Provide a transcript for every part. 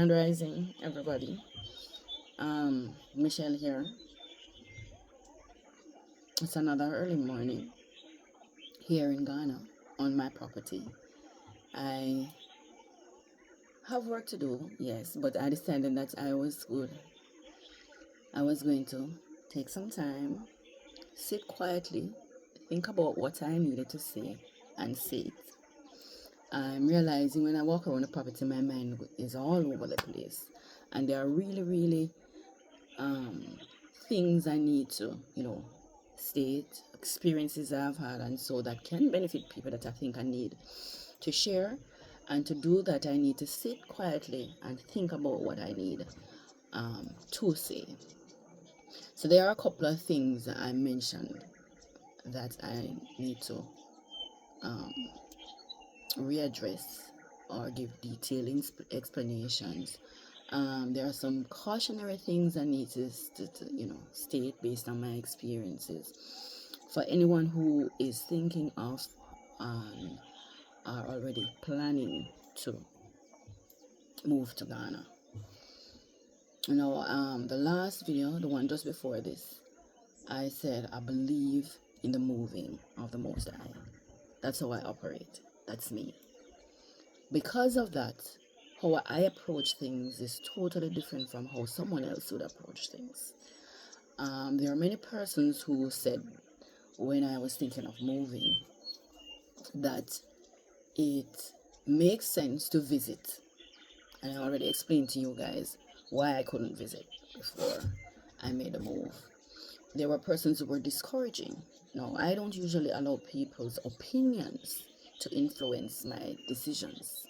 Grand Rising, everybody. Michelle here. It's another early morning here in Ghana on my property. I have work to do, yes, but I decided that I was going to take some time, sit quietly, think about what I needed to say, and say it. I'm realizing when I walk around the property, my mind is all over the place, and there are really um, things I need to, state, experiences I've had, and so that can benefit people that I think I need to share. And to do that, I need to sit quietly and think about what I need to say. So there are a couple of things that I mentioned that I need to um, readdress or give detailed explanations. There are some cautionary things I need to state based on my experiences. For anyone who is thinking of are already planning to move to Ghana. The last video, the one just before this, I said I believe in the moving of the Most High. That's how I operate. That's me. Because of that, how I approach things is totally different from how someone else would approach things. There are many persons who said when I was thinking of moving that it makes sense to visit. And I already explained to you guys why I couldn't visit before I made a move. There were persons who were discouraging. No, I don't usually allow people's opinions to influence my decisions.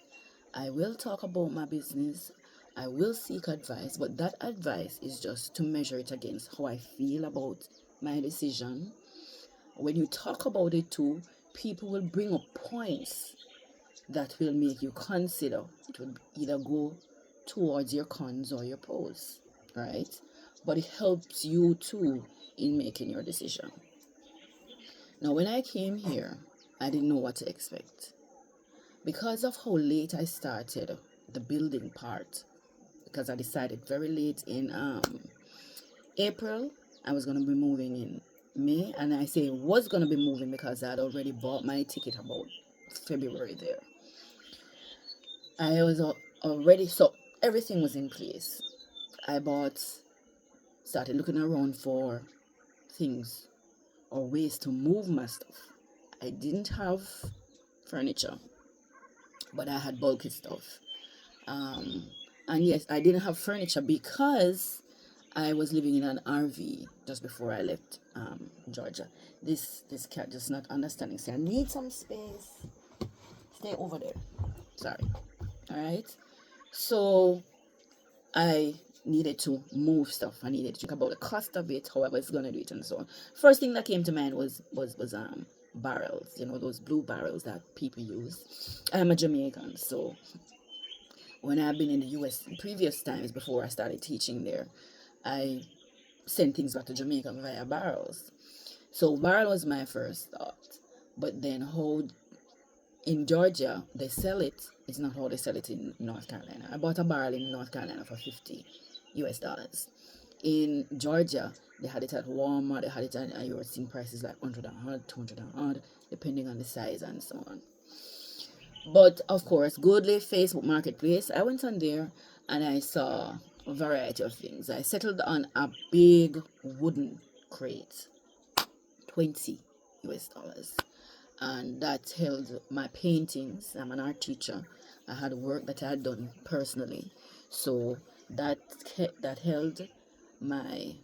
I will talk about my business. I will seek advice, but that advice is just to measure it against how I feel about my decision. When you talk about it too, people will bring up points that will make you consider. It will either go towards your cons or your pros, right? But it helps you too in making your decision. Now, when I came here, I didn't know what to expect. Because of how late I started the building part, because I decided very late in April, I was going to be moving in May, and I say was going to be moving because I had already bought my ticket about February there. I was already, so everything was in place. I started looking around for things or ways to move my stuff. I didn't have furniture, but I had bulky stuff. And yes, I didn't have furniture because I was living in an RV just before I left Georgia. This cat just not understanding. Say, I need some space. Stay over there. Sorry. All right. So I needed to move stuff. I needed to think about the cost of it, how I was gonna do it, and so on. First thing that came to mind was barrels. Those blue barrels that people use. I'm a Jamaican, so when I've been in the US in previous times before I started teaching there, I sent things back to Jamaica via barrels. So barrel was my first thought. But then how in Georgia they sell it, it's not how they sell it in North Carolina. I bought a barrel in North Carolina for $50. In Georgia, they had it at Walmart, they had it at, you were seeing prices like 100 and odd, 200 and odd, depending on the size and so on. But of course, Goodly Facebook Marketplace, I went on there and I saw a variety of things. I settled on a big wooden crate, $20, and that held my paintings. I'm an art teacher. I had work that I had done personally, so that held my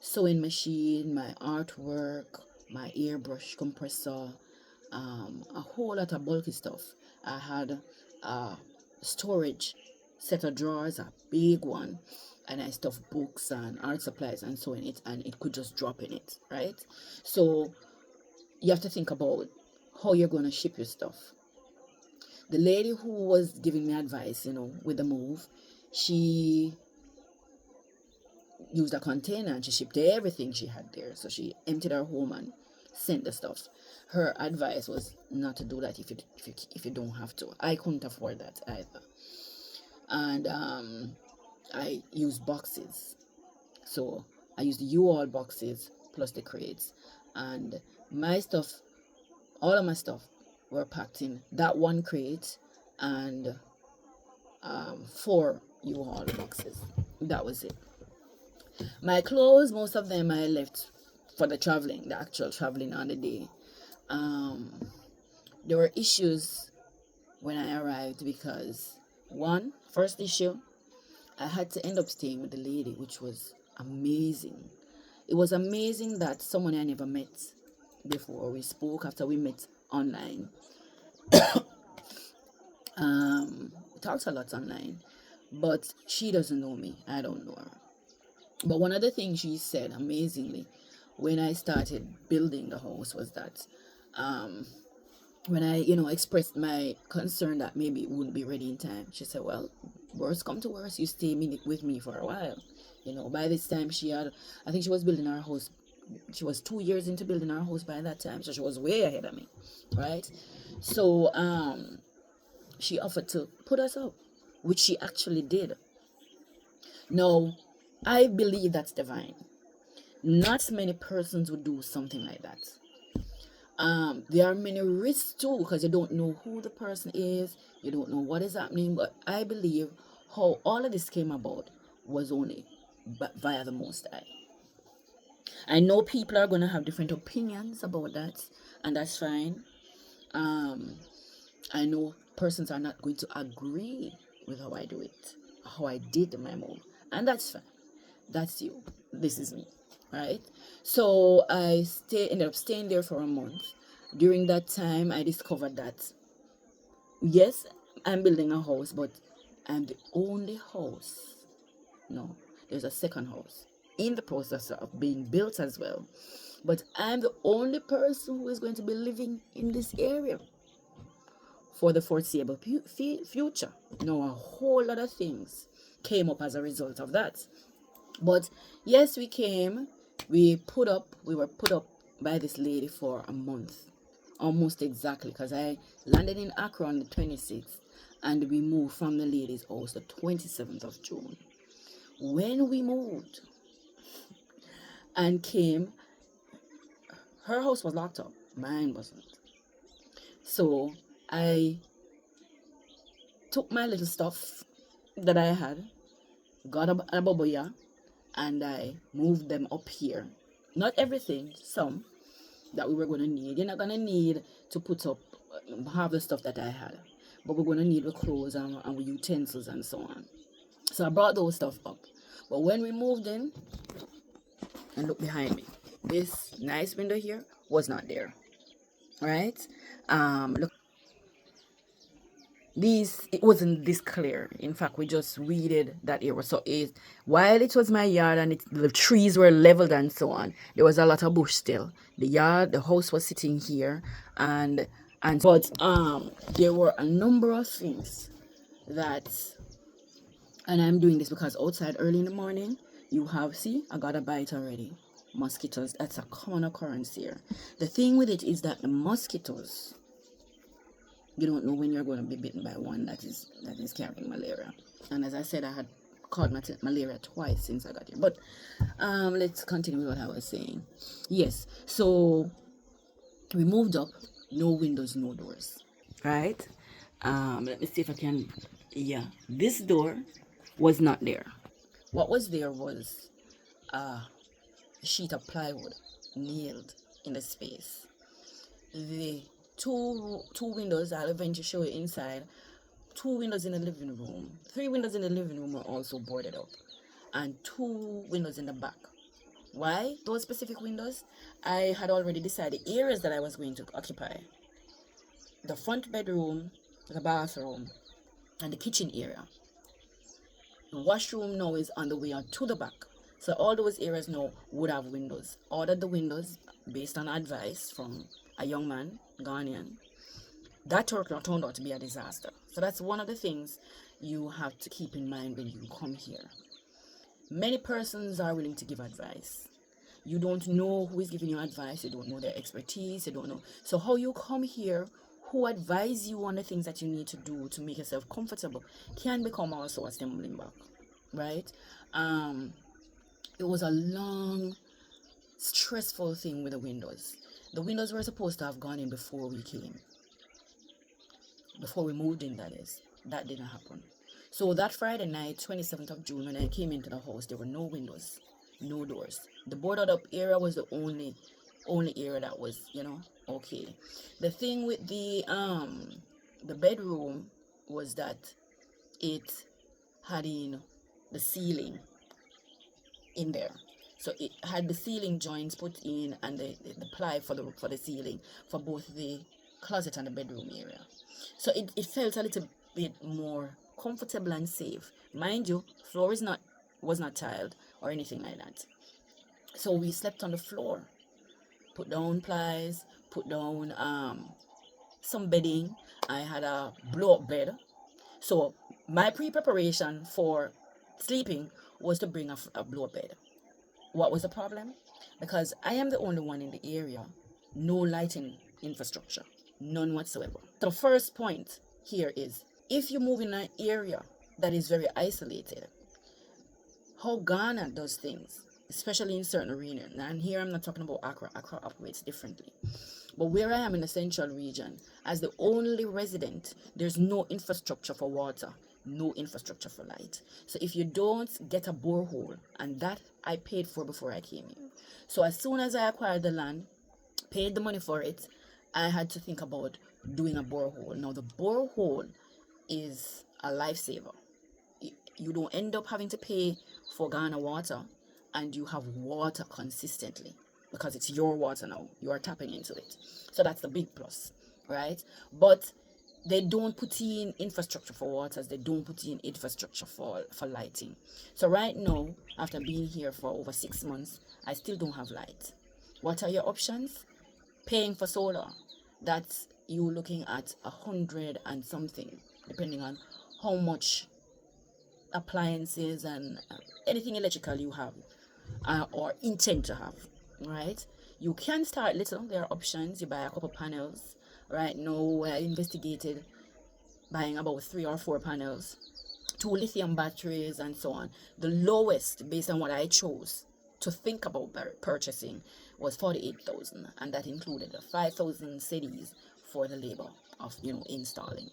sewing machine, my artwork, my airbrush compressor, a whole lot of bulky stuff. I had a storage set of drawers, a big one, and I stuffed books and art supplies and so in it, and it could just drop in it, right? So you have to think about how you're going to ship your stuff. The lady who was giving me advice, with the move, she used a container and she shipped everything she had there. So she emptied her home and sent the stuff. Her advice was not to do that if you don't have to. I couldn't afford that either. and I used boxes. So I used the U-Haul boxes plus the crates, and my stuff, all of my stuff, were packed in that one crate and 4 U-Haul boxes. That was it. My clothes, most of them I left for the traveling, the actual traveling on the day. There were issues when I arrived because first issue, I had to end up staying with the lady, which was amazing. It was amazing that someone I never met before, we spoke after we met online. We talked a lot online, but she doesn't know me. I don't know her. But one of the things she said amazingly when I started building the house was that when I, expressed my concern that maybe it wouldn't be ready in time, she said, well, worst come to worst, you stay with me for a while. By this time I think she was building our house. She was 2 years into building our house by that time, so she was way ahead of me, right? So she offered to put us up, which she actually did. Now, I believe that's divine. Not many persons would do something like that. There are many risks too, because you don't know who the person is, you don't know what is happening. But I believe how all of this came about was only via the Most High. I know people are going to have different opinions about that, and that's fine. I know persons are not going to agree with how I do it, how I did my move, and that's fine. That's you. This is me, right? So I ended up staying there for a month. During that time, I discovered that yes, I'm building a house, but I'm the only house. No, there's a second house in the process of being built as well. But I'm the only person who is going to be living in this area for the foreseeable future. Now, a whole lot of things came up as a result of that. But yes, we were put up by this lady for a month, almost exactly, because I landed in Accra on the 26th and we moved from the lady's house the 27th of June. When we moved and came, her house was locked up, mine wasn't. So I took my little stuff that I had, got a baboya, and I moved them up here. Not everything, some that we were going to need. You're not going to need to put up half the stuff that I had, but we're going to need the clothes and utensils and so on. So I brought those stuff up. But when we moved in, and look behind me, this nice window here was not there. Right? Look, it wasn't this clear. In fact, we just weeded that area. So while it was my yard and the trees were leveled and so on, there was a lot of bush still. The house was sitting here, but there were a number of things that, and I'm doing this because outside early in the morning, I got a bite already. Mosquitoes, that's a common occurrence here. The thing with it is that the mosquitoes, you don't know when you're going to be bitten by one that is carrying malaria. And as I said, I had caught malaria twice since I got here. But let's continue with what I was saying. Yes, so we moved up, no windows, no doors. Right? Let me see if I can. Yeah, this door was not there. What was there was a sheet of plywood nailed in the space. The two windows, I'll eventually show you inside. 2 windows in the living room. 3 windows in the living room were also boarded up. And 2 windows in the back. Why those specific windows? I had already decided areas that I was going to occupy. The front bedroom, the bathroom, and the kitchen area. The washroom now is on the way out to the back. So all those areas now would have windows. Ordered the windows based on advice from a young man, Ghanaian. That turned out to be a disaster. So that's one of the things you have to keep in mind when you come here. Many persons are willing to give advice. You don't know who is giving you advice. You don't know their expertise. You don't know. So how you come here who advise you on the things that you need to do to make yourself comfortable can become also a stumbling block, right? It was a long, stressful thing with the windows. The windows were supposed to have gone in before we came, before we moved in, that is. That didn't happen. So that Friday night, 27th of June, when I came into the house, there were no windows, no doors. The boarded up area was the only area that was, okay. The thing with the bedroom was that it had the ceiling in there. So it had the ceiling joints put in and the ply for the ceiling for both the closet and the bedroom area. So it felt a little bit more comfortable and safe. Mind you, floor was not tiled or anything like that. So we slept on the floor, put down plies, put down some bedding. I had a blow-up bed. So my pre-preparation for sleeping was to bring a blow-up bed. What was the problem? Because I am the only one in the area, no lighting infrastructure, none whatsoever. The first point here is, if you move in an area that is very isolated, how Ghana does things, especially in certain areas, and here I'm not talking about Accra. Accra operates differently. But where I am in the central region, as the only resident, there's no infrastructure for water, no infrastructure for light. So if you don't get a borehole, and that I paid for before I came here. So as soon as I acquired the land, paid the money for it, I had to think about doing a borehole. Now the borehole is a lifesaver. You don't end up having to pay for Ghana water, and you have water consistently because it's your water now. You are tapping into it. So that's the big plus, right? But they don't put in infrastructure for waters. They don't put in infrastructure for lighting. So right now, after being here for over 6 months, I still don't have light. What are your options? Paying for solar. That's you looking at 100 and something, depending on how much appliances and anything electrical you have or intend to have, right? You can start little. There are options. You buy a couple panels. Right now, I investigated buying about 3 or 4 panels, 2 lithium batteries, and so on. The lowest, based on what I chose to think about purchasing, was 48,000, and that included 5,000 cedis for the labor of installing.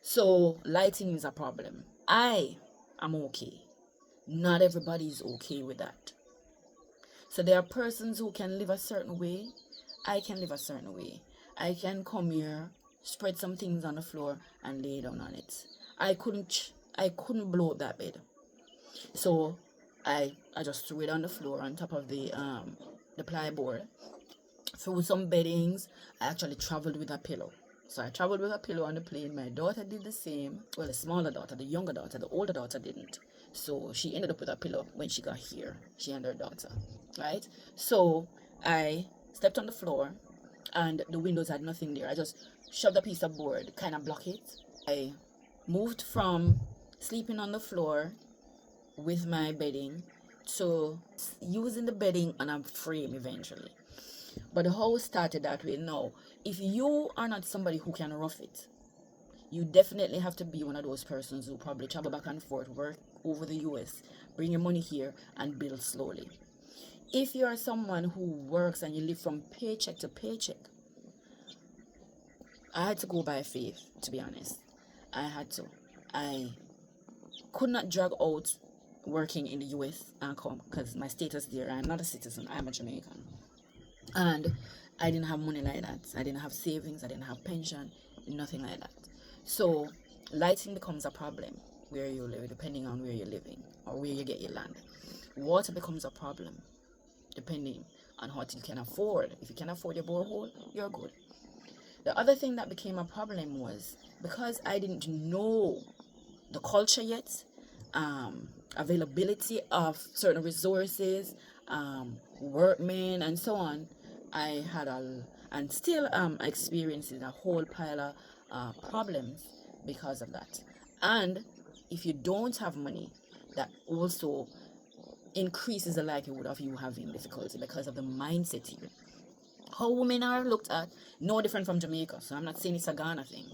So lighting is a problem. I am okay. Not everybody is okay with that. So there are persons who can live a certain way. I can live a certain way. I can come here, spread some things on the floor, and lay down on it. I couldn't blow up that bed. So I just threw it on the floor on top of the plyboard. Threw some beddings. I actually traveled with a pillow. So I traveled with a pillow on the plane. My daughter did the same. Well, the smaller daughter, the younger daughter, the older daughter didn't. So she ended up with a pillow when she got here. She and her daughter, right? So I stepped on the floor, and the windows had nothing there. I just shoved a piece of board, kind of block it. I moved from sleeping on the floor with my bedding to using the bedding on a frame eventually. But the house started that way. Now, if you are not somebody who can rough it, you definitely have to be one of those persons who probably travel back and forth, work over the US, bring your money here, and build slowly. If you are someone who works and you live from paycheck to paycheck, I had to go by faith, to be honest. I had to. I could not drag out working in the US and come because my status there, I'm not a citizen, I'm a Jamaican. And I didn't have money like that. I didn't have savings, I didn't have pension, nothing like that. So lighting becomes a problem where you live, depending on where you're living or where you get your land. Water becomes a problem depending on what you can afford. If you can afford your borehole, you're good. The other thing that became a problem was because I didn't know the culture yet, availability of certain resources, workmen, and so on. I had and still experiencing a whole pile of problems because of that. And if you don't have money, that also increases the likelihood of you having difficulty because of the mindset here. How women are looked at, no different from Jamaica. So I'm not saying it's a Ghana thing.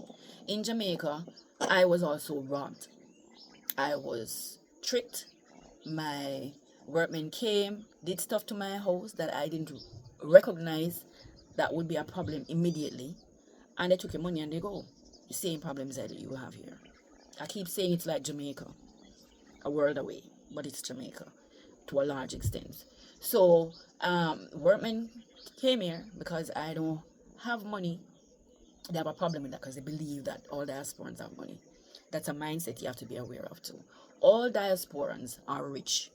In Jamaica, I was also robbed. I was tricked. My workmen came, did stuff to my house that I didn't recognize that would be a problem immediately. And they took your money and they go. The same problems that you have here. I keep saying it's like Jamaica, a world away, but it's Jamaica to a large extent. So, workmen came here because I don't have money. They have a problem with that because they believe that all diasporans have money. That's a mindset you have to be aware of too. All diasporans are rich,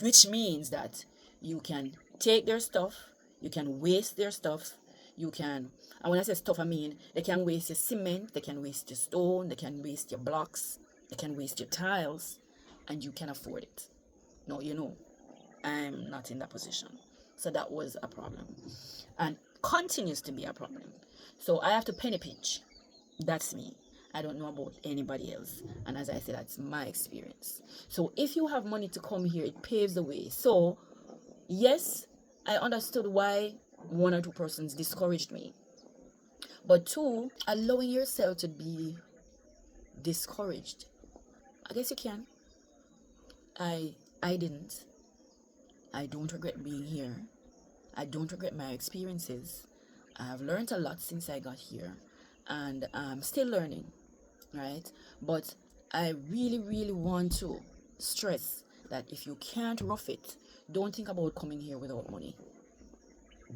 which means that you can take their stuff, you can waste their stuff, you can, and when I say stuff, I mean they can waste your cement, they can waste your stone, they can waste your blocks, they can waste your tiles, and you can afford it. No, I'm not in that position. So that was a problem and continues to be a problem. So I have to penny pinch. That's me. I don't know about anybody else. And as I said, that's my experience. So if you have money to come here, it paves the way. So yes, I understood why one or two persons discouraged me. But two, allowing yourself to be discouraged. I guess you can. I didn't. I don't regret being here. I don't regret my experiences. I've learned a lot since I got here, and I'm still learning, right? But I really, really want to stress that if you can't rough it, don't think about coming here without money.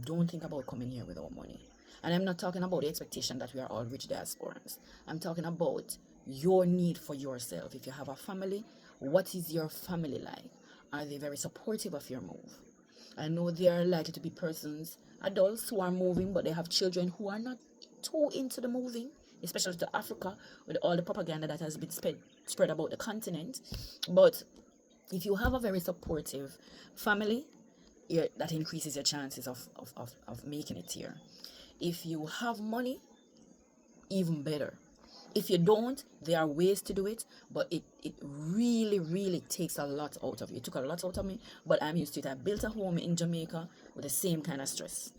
Don't think about coming here without money. And I'm not talking about the expectation that we are all rich diasporans. I'm talking about your need for yourself. If you have a family, what is your family like? Are they very supportive of your move? I know there are likely to be persons, adults who are moving, but they have children who are not too into the moving, especially to Africa, with all the propaganda that has been spread about the continent. But if you have a very supportive family, that increases your chances of making it here. If you have money, even better. If you don't, there are ways to do it, but it really, really takes a lot out of you. It took a lot out of me, but I'm used to it. I built a home in Jamaica with the same kind of stress.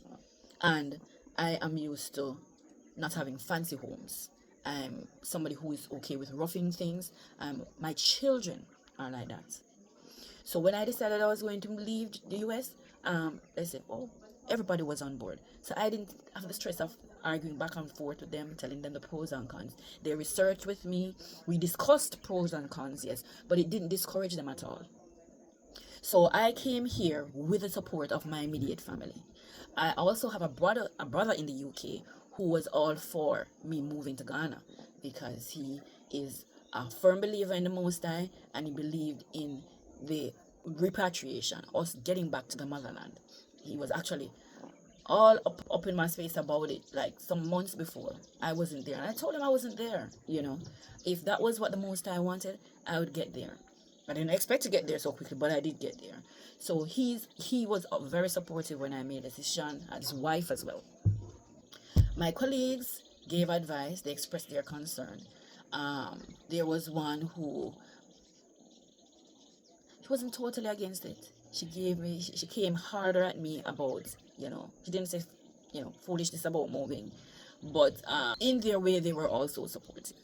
And I am used to not having fancy homes. I'm somebody who is okay with roughing things. My children are like that. So when I decided I was going to leave the US, they said, oh, everybody was on board. So I didn't have the stress of arguing back and forth with them, telling them the pros and cons. They researched with me. We discussed pros and cons, yes, but it didn't discourage them at all. So I came here with the support of my immediate family. I also have a brother in the UK who was all for me moving to Ghana because he is a firm believer in the Most High and he believed in the repatriation, us getting back to the motherland. He was actually all up in my face about it like some months before. I wasn't there, and I told him I wasn't there. If that was what the Most High wanted, I would get there. I didn't expect to get there so quickly, but I did get there. So he was very supportive when I made a decision, and his wife as well. My colleagues gave advice. They expressed their concern. There was one who, she wasn't totally against it. She came harder at me about, she didn't say, foolishness about moving, but in their way, they were also supportive.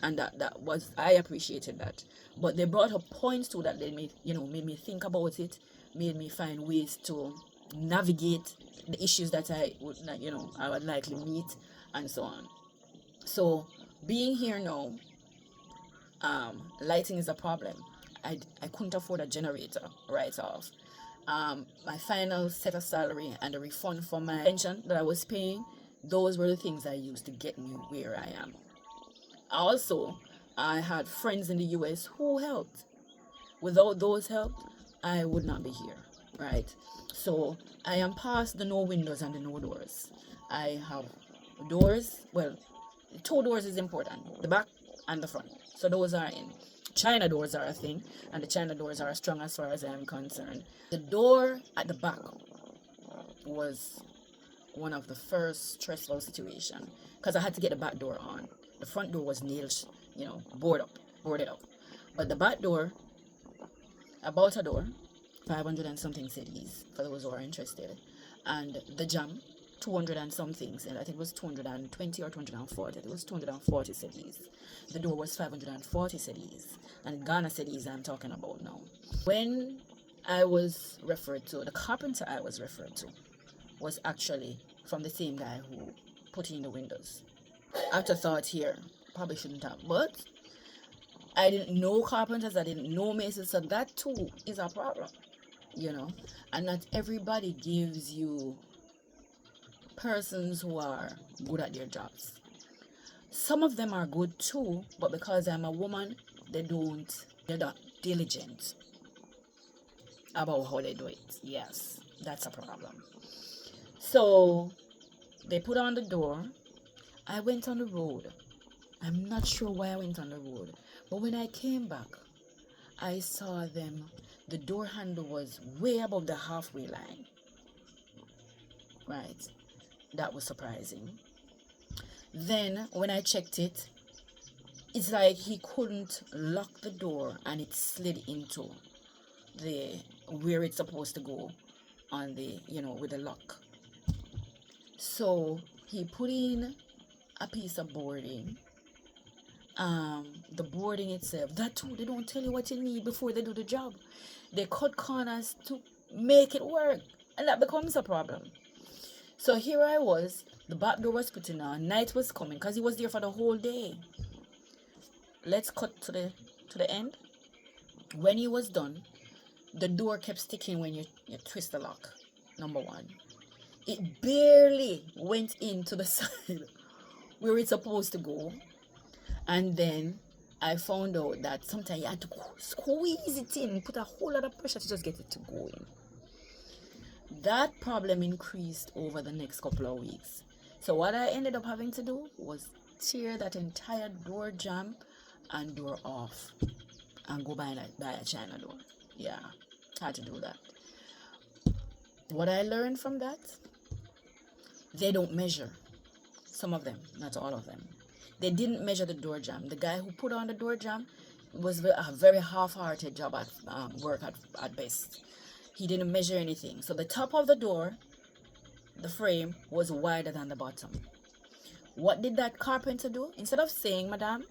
And that was, I appreciated that. But they brought up points too that they made me think about it, made me find ways to navigate the issues that I would likely meet, and so on. So being here now, lighting is a problem. I couldn't afford a generator right off. My final set of salary and the refund for my pension that I was paying, those were the things I used to get me where I am. Also, I had friends in the US who helped. Without those help, I would not be here, right? So I am past the no windows and the no doors. I have doors. Well, 2 doors is important, the back and the front. So those are in. China doors are a thing, and the China doors are strong as far as I'm concerned. The door at the back was one of the first stressful situation because I had to get the back door on. The front door was nailed, boarded up. But the back door, I bought a door, 500 and something cedis for those who are interested, and the jam 200 and some things, and I think it was 220 or 240. It was 240 cedis. The door was 540 cedis, and Ghana cedis I'm talking about now. When I was referred to, the carpenter I was referred to was actually from the same guy who put in the windows. Afterthought here, probably shouldn't have, but I didn't know carpenters, I didn't know masons, so that too is a problem, you know. And not everybody gives you persons who are good at their jobs. Some of them are good too, but because I'm a woman, they're not diligent about how they do it. Yes, that's a problem. So they put on the door. I went on the road. I'm not sure why I went on the road, but when I came back, I saw them. The door handle was way above the halfway line. Right. That was surprising. Then when I checked it, it's like he couldn't lock the door and it slid into the where it's supposed to go on the, with the lock. So he put in a piece of boarding. The boarding itself, that too, they don't tell you what you need before they do the job. They cut corners to make it work, and that becomes a problem. So here I was, the back door was putting on, night was coming because he was there for the whole day. Let's cut to the end. When he was done, the door kept sticking when you twist the lock. Number one, it barely went into the side where it's supposed to go. And then I found out that sometimes you had to squeeze it in, put a whole lot of pressure to just get it to go in. That problem increased over the next couple of weeks. So what I ended up having to do was tear that entire door jamb and door off and go buy a China door. Yeah, had to do that. What I learned from that, they don't measure. Some of them, not all of them. They didn't measure the door jamb. The guy who put on the door jamb was a very half-hearted job at work at best. He didn't measure anything. So the top of the door, the frame, was wider than the bottom. What did that carpenter do? Instead of saying, "Madam,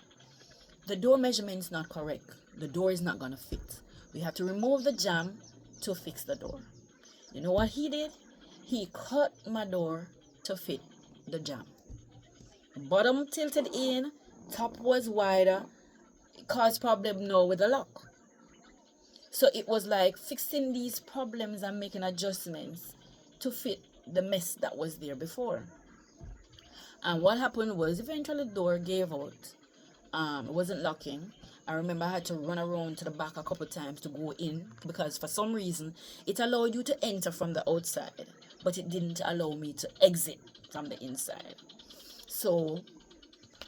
the door measurement's not correct. The door is not going to fit. We have to remove the jamb to fix the door." You know what he did? He cut my door to fit the jamb. Bottom tilted in, top was wider. It caused problem now with the lock. So it was like fixing these problems and making adjustments to fit the mess that was there before. And what happened was eventually the door gave out. It wasn't locking. I remember I had to run around to the back a couple times to go in because for some reason it allowed you to enter from the outside, but it didn't allow me to exit from the inside. So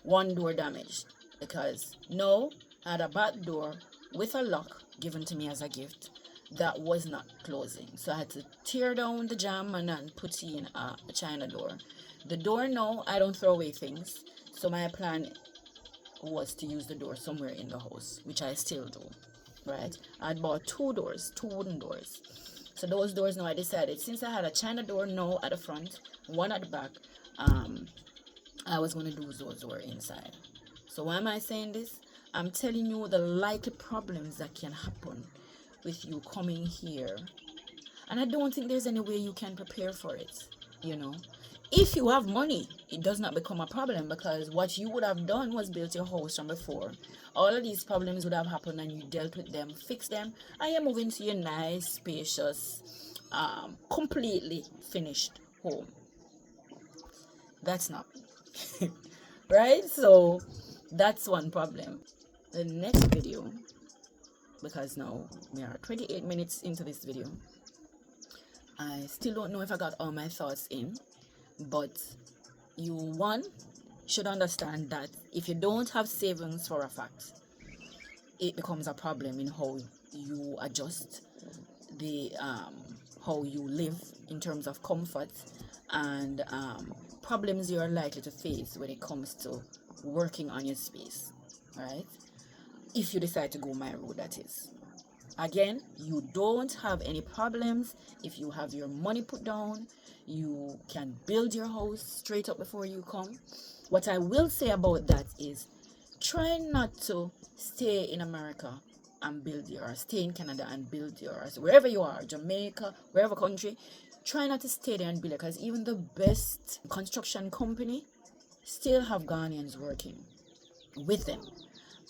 one door damaged because now I had a back door with a lock given to me as a gift that was not closing. So I had to tear down the jamb and then put in a China door. The door now, I don't throw away things. So my plan was to use the door somewhere in the house, which I still do, right? I had bought two wooden doors. So those doors now I decided, since I had a China door now at the front, one at the back, I was going to do those doors inside. So why am I saying this? I'm telling you the likely problems that can happen with you coming here. And I don't think there's any way you can prepare for it, If you have money, it does not become a problem because what you would have done was built your house from before. All of these problems would have happened and you dealt with them, fixed them, and you're moving to your nice, spacious, completely finished home. That's not right? So that's one problem. The next video, because now we are 28 minutes into this video, I still don't know if I got all my thoughts in, but you should understand that if you don't have savings for a fact, it becomes a problem in how you adjust the how you live in terms of comfort and problems you are likely to face when it comes to working on your space, right? If you decide to go my road, that is. Again, you don't have any problems if you have your money put down. You can build your house straight up before you come. What I will say about that is try not to stay in America and build yours, stay in Canada and build yours, wherever you are, Jamaica, wherever country. Try not to stay there and build it, because even the best construction company still have Ghanaians working with them,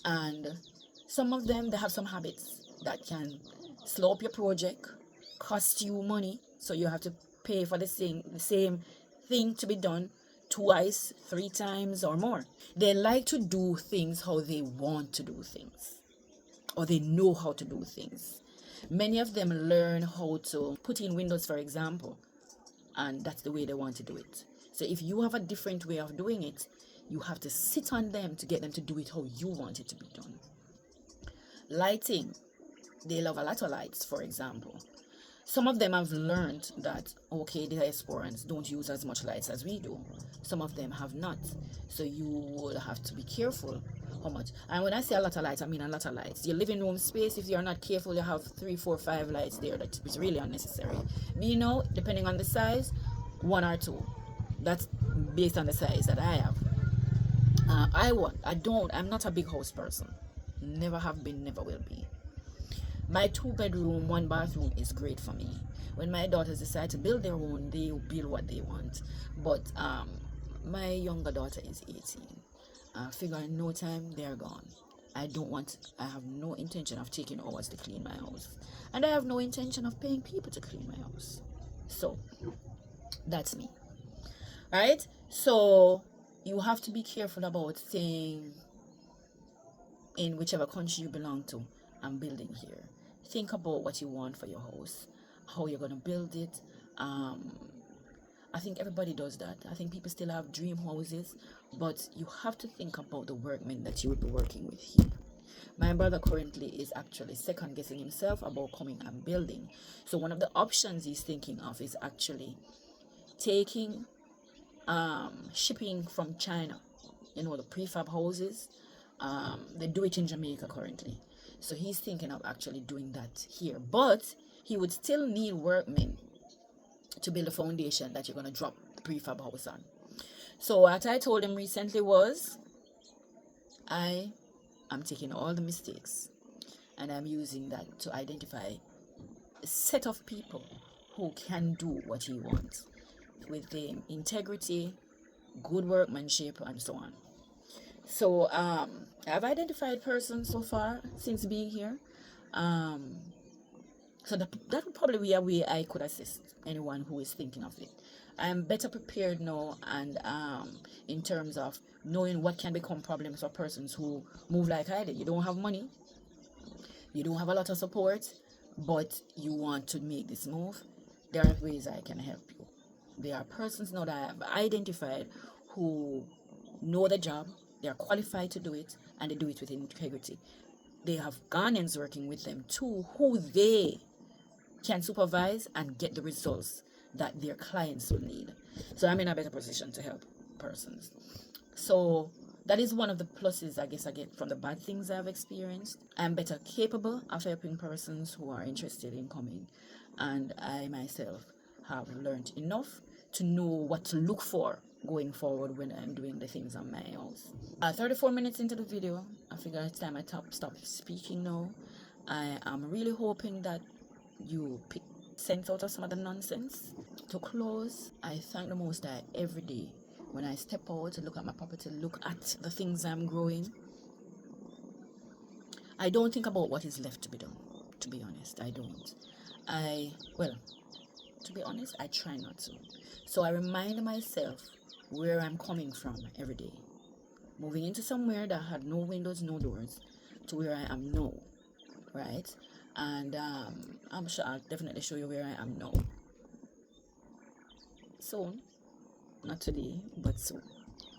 and some of them, they have some habits that can slow up your project, cost you money, so you have to pay for the same thing to be done twice, 3 times or more. They like to do things how they want to do things, or they know how to do things. Many of them learn how to put in windows, for example, and that's the way they want to do it. So if you have a different way of doing it, you have to sit on them to get them to do it how you want it to be done. Lighting, they love a lot of lights, for example. Some of them have learned that, okay, the diasporans don't use as much lights as we do. Some of them have not. So you will have to be careful how much. And when I say a lot of lights, I mean a lot of lights. Your living room space, if you're not careful, you have 3, 4, 5 lights there. That is really unnecessary. You know, depending on the size, 1 or 2. That's based on the size that I have. I'm not a big house person. Never have been, never will be. My 2-bedroom, 1-bathroom is great for me. When my daughters decide to build their own, they build what they want. But my younger daughter is 18. Figure in no time they're gone. I have no intention of taking hours to clean my house. And I have no intention of paying people to clean my house. So, that's me. Right? So, you have to be careful about staying in whichever country you belong to and building here. Think about what you want for your house, how you're going to build it. I think everybody does that. I think people still have dream houses, but you have to think about the workmen that you will be working with here. My brother currently is actually second guessing himself about coming and building. So one of the options he's thinking of is actually taking shipping from China. You know, the prefab houses. They do it in Jamaica currently. So he's thinking of actually doing that here. But he would still need workmen to build a foundation that you're going to drop the prefab house on. So what I told him recently was, I am taking all the mistakes and I'm using that to identify a set of people who can do what he wants with the integrity, good workmanship, and so on. So I've identified persons so far since being here. So that would probably be a way I could assist anyone who is thinking of it. I'm better prepared now, and in terms of knowing what can become problems for persons who move like I did. You don't have money, you don't have a lot of support, but you want to make this move. There are ways I can help you. There are persons now that I have identified who know the job, they are qualified to do it, and they do it with integrity. They have Ghanaians working with them too, who they can supervise and get the results that their clients will need. So I'm in a better position to help persons. So that is one of the pluses I guess I get from the bad things I've experienced. I'm better capable of helping persons who are interested in coming, and I myself have learned enough to know what to look for going forward when I'm doing the things on my house. 34 minutes into the video, I figure it's time I stop speaking now. I am really hoping that you pick sense out of some of the nonsense. To close, I thank the Most High every day when I step out to look at my property, look at the things I'm growing. I don't think about what is left to be done, to be honest. I don't. To be honest, I try not to. So I remind myself where I'm coming from every day. Moving into somewhere that had no windows, no doors, to where I am now, right? And I'm sure I'll definitely show you where I am now. Soon. Not today, but soon.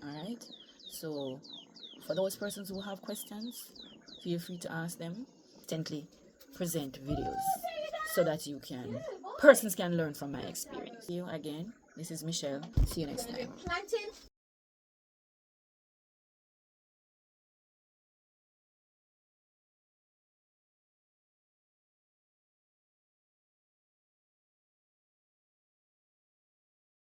Alright? So, for those persons who have questions, feel free to ask them. Gently present videos so that persons can learn from my experience. See you again. This is Michelle. See you next time.